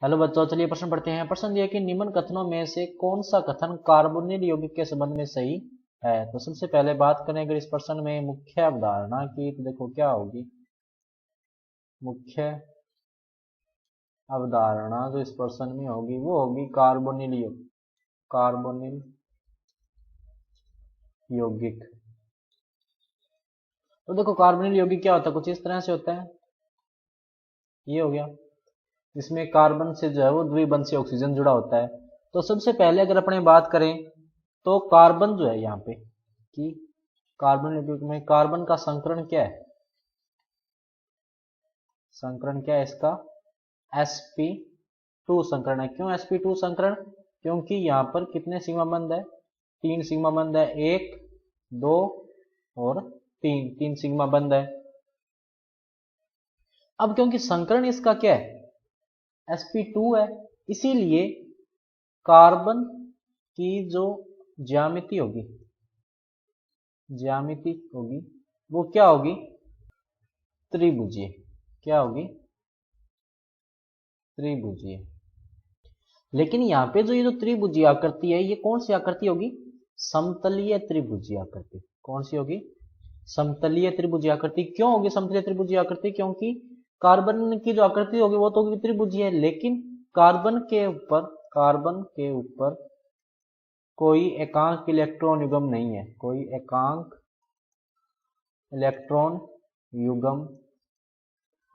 Hello बच्चों, चलिए प्रश्न पढ़ते हैं। प्रश्न दिया कि निम्न कथनों में से कौन सा कथन कार्बोनिल यौगिक के संबंध में सही है। तो सबसे पहले बात करें अगर इस प्रश्न में मुख्य अवधारणा की, तो देखो क्या होगी मुख्य अवधारणा जो इस प्रश्न में होगी वो होगी कार्बोनिल यौगिक। तो देखो कार्बोनिल यौगिक क्या होता है, कुछ इस तरह से होता है। ये हो गया, इसमें कार्बन से जो है वो द्विबंध से ऑक्सीजन जुड़ा होता है। तो सबसे पहले अगर अपने बात करें तो कार्बन जो है यहाँ पे कि कार्बन यौगिक में कार्बन का संकरण क्या है, संकरण क्या है इसका, sp2 संकरण है। क्यों sp2 संकरण, क्योंकि यहाँ पर कितने सिग्मा बंध है, 3 सिग्मा बंध है, 1 2 और 3 सिग्मा बंध है। अब क्योंकि संकरण इसका क्या है sp2 है, इसीलिए कार्बन की जो ज्यामिति होगी वो क्या होगी, त्रिभुजीय। क्या होगी, त्रिभुजीय। लेकिन यहाँ पे जो ये जो त्रिभुजीय आकृति है, ये कौन सी आकृति होगी, समतलीय त्रिभुजीय आकृति। कौन सी होगी, समतलीय त्रिभुजीय आकृति। क्यों होगी समतलीय त्रिभुजीय आकृति, क्योंकि कार्बन की जो आकृति होगी वो तो होगी त्रिभुजीय है, लेकिन कार्बन के ऊपर कोई एकांक इलेक्ट्रॉन युग्म नहीं है, कोई एकांक इलेक्ट्रॉन युग्म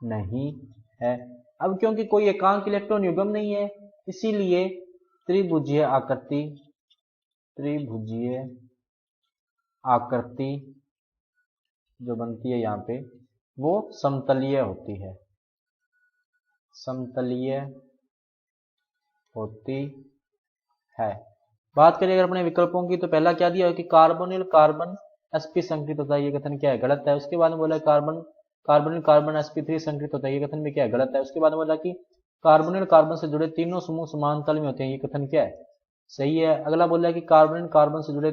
नहीं है। अब क्योंकि कोई एकांक इलेक्ट्रॉन युग्म नहीं है, इसीलिए त्रिभुजीय आकृति जो बनती है यहाँ पे वो समतलीय होती है, समतलीय होती है। बात करें अगर अपने विकल्पों की, तो पहला क्या दिया है कि कार्बोनिल कार्बन sp संकृत होता है, ये कथन क्या है, गलत है। उसके बाद में बोला कार्बोनिल कार्बन sp3 संकृत होता है, ये कथन भी क्या है, गलत है। उसके बाद में बोला कि कार्बोनिल कार्बन से जुड़े तीनों समूह समान तल में होते हैं, ये कथन क्या है, सही है। अगला बोला कि कार्बोनिल कार्बन से जुड़े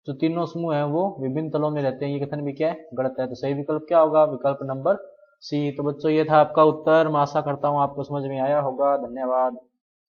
जो तीनों समूह हैं वो विभिन्न तलों में रहते हैं, ये कथन भी क्या है, गलत है। तो सही विकल्प क्या होगा, विकल्प नंबर सी। तो बच्चों ये था आपका उत्तर। मैं आशा करता हूँ आपको समझ में आया होगा। धन्यवाद।